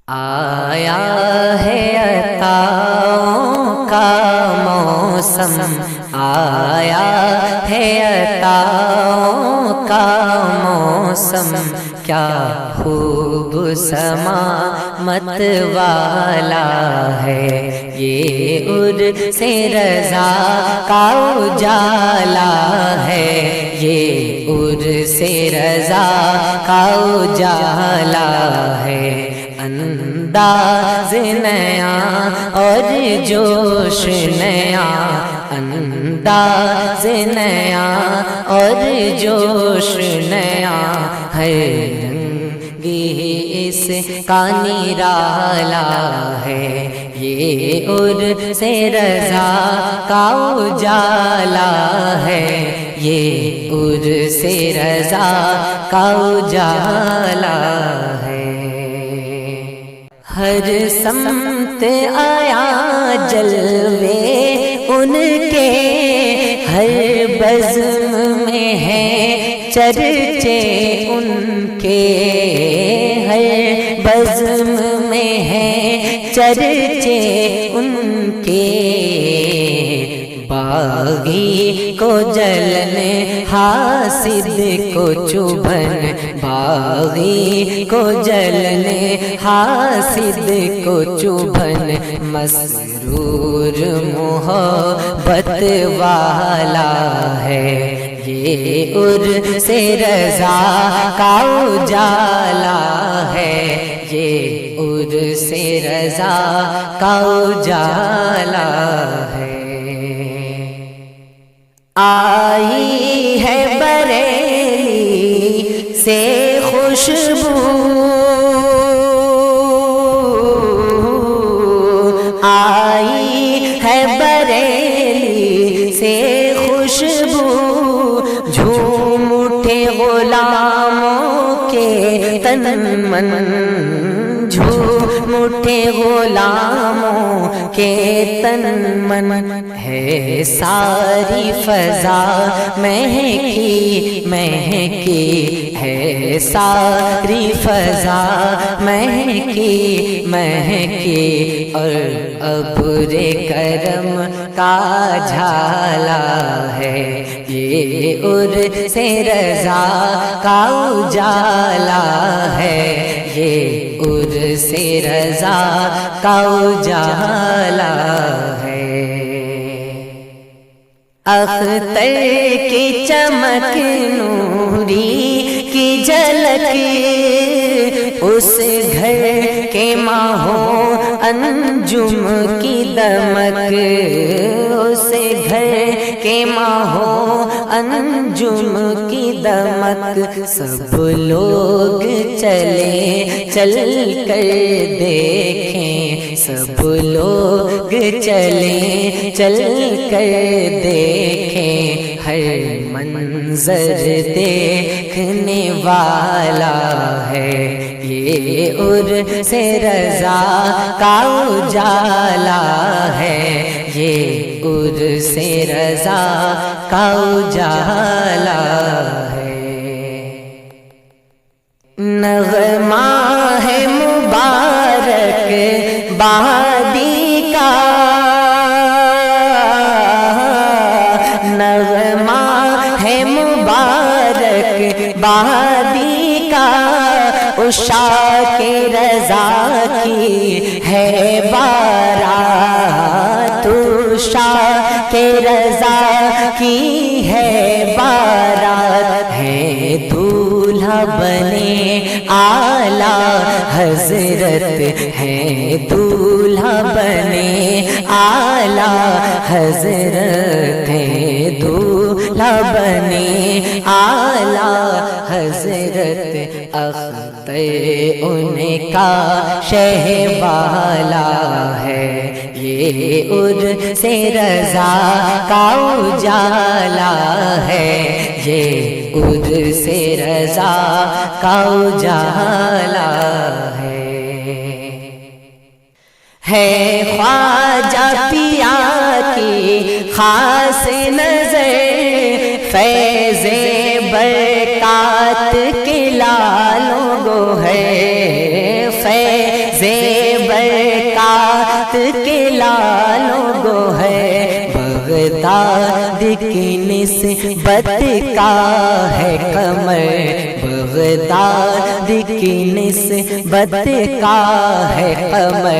آیا ہے عطاؤں کا موسم، آیا ہے عطاؤں کا موسم، کیا خوب سماعت والا ہے یہ عرس رضا کا اجالا ہے، یہ عرس رضا کا اجالا ہے۔ انداز نیا اور جوش نیا، انداز نیا اور جوش نیا ہے، رنگی اس کا نرالا ہے، یہ عرس رضا کا اجالا ہے، یہ عرس رضا کا اجالا ہے۔ ہر سمت آیا جلوے ان کے، ہر بزم میں ہے چرچے ان کے، ہر بزم میں ہے چرچے ان کے، باغی کو جلن حاسد کو چبھن، باغی کو جلن حاسد کو چبھن، مسرور محبت والا ہے یہ عرس رضا کا اجالا ہے، یہ عرس رضا کا اجالا ہے۔ آئی ہے بریلی سے خوشبو، آئی ہے بریلی سے خوشبو، جھوم اٹھے غلاموں کے تن من، جھوم اٹھے غلاموں کے تن من، ہے ساری فضا مہکی مہکی، ہے ساری فضا مہکی مہکی، اور ابر کرم کا جھالا ہے یہ عرس رضا کا اجالا ہے، یہ عرس رضا کا اجالا ہے۔ اختر کی چمک نوری کی جھلک، اس گھر کے ماہو انجم کی دمک، اس گھر کے ماہو انجم کی دمک، سب لوگ چلے چل کر دیکھیں، سب لوگ چلے چل کر دیکھیں، ہر منظر دیکھنے والا ہے یہ عرس رضا کا اجالا ہے، یہ عرس رضا کا اجالا ہے۔ نغمہ ہے مبارک بادی کا، نغمہ ہے مبارک بادی کا، عشاق رضا کی ہے بارات، عشاق رضا کی ہے بارات، ہے دولہا بنے اعلیٰ حضرت، ہے دولہا بنے اعلیٰ حضرت، ہے دولہا بنے اعلیٰ حضرت، اختر ان کا شہ والا ہے یہ عرس رضا کا اجالا ہے، یہ عرس رضا کا اجالا ہے خواجہ پیا کی خاص نظر، فیض برکات کے لالوں گو ہے، فیض زیبرکات کے لالوں گو ہے بغداد کی نسبت کا ہے قمر بغداد کی نسبت کا ہے قمر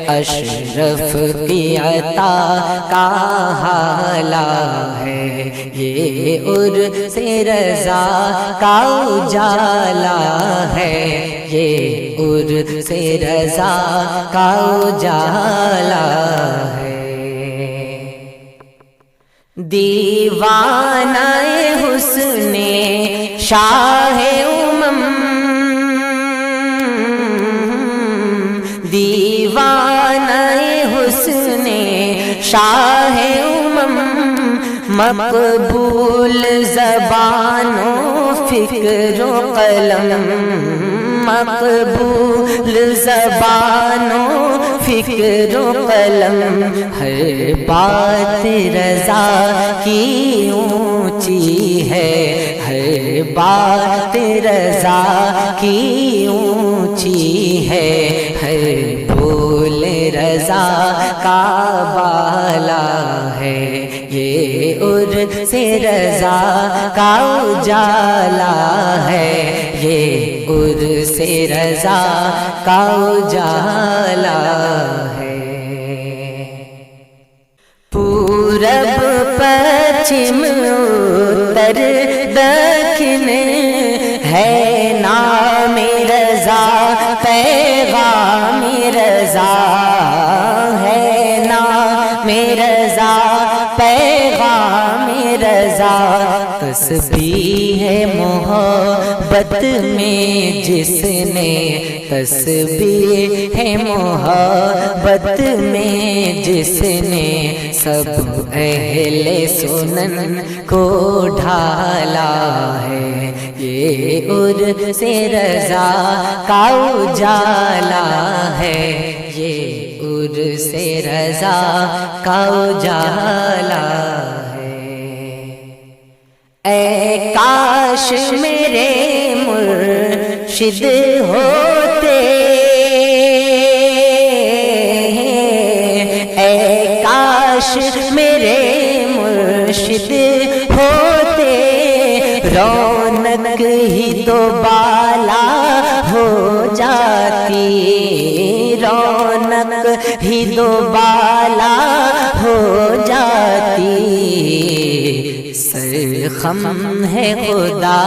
اشرف کی عطا کا حالہ ہے یہ عرس رضا کا اجالا ہے یہ عرس رضا کا اجالا ہے دیوانہ حسن شاہ امم دیوانہ حسن شاہ امم مقبول زبان و فکر و قلم مقبول زبان و فکر و قلم ہر بات رضا کی اونچی ہے ہر بات رضا کی اونچی ہے ہر بول رضا کا بالا ہے یہ عرس رضا کا اجالا ہے یہ عرس رضا کا اجالا ہے پورب پچھم اتر دکھن ہے نام رضا پیغام رضا ہے نام رضا پیغام رضا تسبیح ہے محبت میں جس نے تسبیح ہے محبت میں جس نے سب اہل سنن کو ڈھالا ہے یہ عرس رضا کا اجالا ہے یہ عرس رضا کا اجالا ہے اے کاش میرے مرشد ہوتے اے کاش میرے مرشد ہوتے رونق ہی تو بالا ہو جاتی رونق ہی تو بالا ہو جاتی سرخم ہے خدا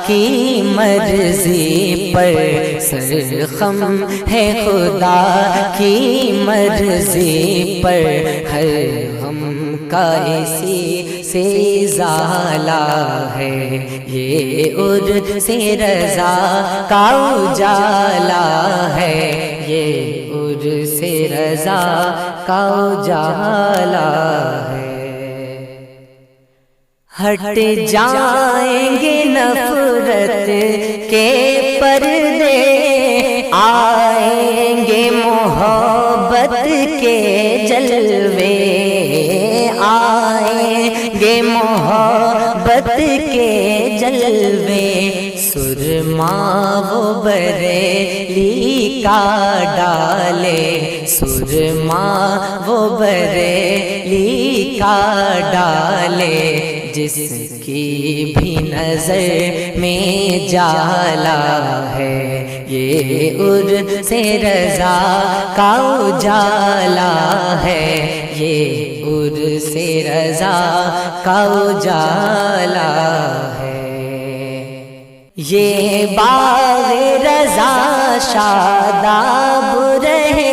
کی مرضی پر سرخم ہے خدا کی مرضی پر ہر غم کا اسی سے ازالہ ہے یہ عرس رضا کا اجالا ہے یہ عرس رضا کا اجالا ہے ہٹ جائیں گے نفرت کے پردے آئیں گے محبت کے جلوے آئیں گے محبت کے جلوے سرما وہ بریلی کا ڈالے سرما وہ بریلی کا ڈالے جس کی بھی نظر میں جالا ہے یہ عرس رضا کا اجالا ہے یہ عرس رضا کا اجالا ہے یہ باغ رضا شاداب رہے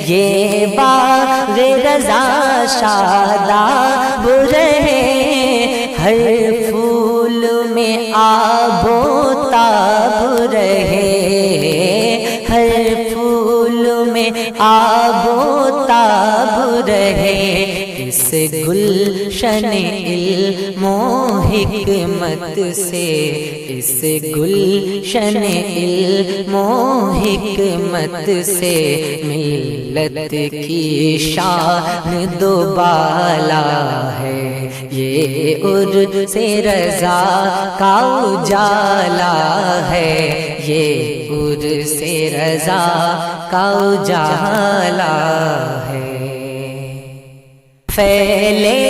یہ باغ رضا شاداب رہے ہر پھول میں آب و تاب رہے ہر پھول میں آب و تاب رہے اس گلشن علم و حکمت سے، اس گلشن علم و حکمت سے ملت کی شان دوبالا ہے، یہ عرس رضا کا اجالا ہے، یہ عرس رضا کا اجالا ہے۔ پھیلے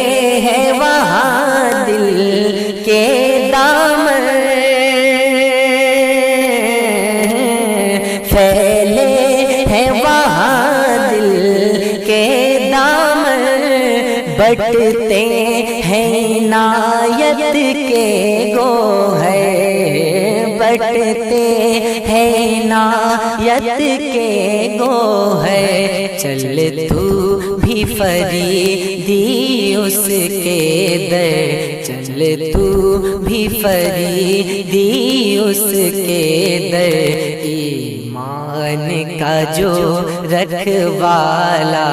ہیں وہاں دل کے دامن، پھیلے ہیں وہاں دل کے دامن، بٹتے ہیں عنایت کے گوہر، بٹتے ہیں عنایت کے گوہر، چل تو بھی فریدی اس کے در، چل تو بھی فریدی اس کے در، ایمان کا جو رکھوالا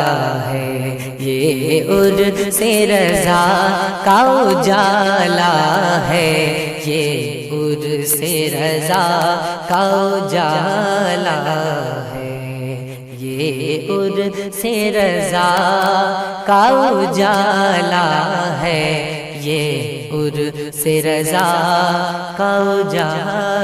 ہے، یہ عرس رضا کا اجالا ہے، یہ عرس رضا کا اجالا ہے، یہ عرس رضا کا اجالا ہے، یہ عرس رضا کا اجالا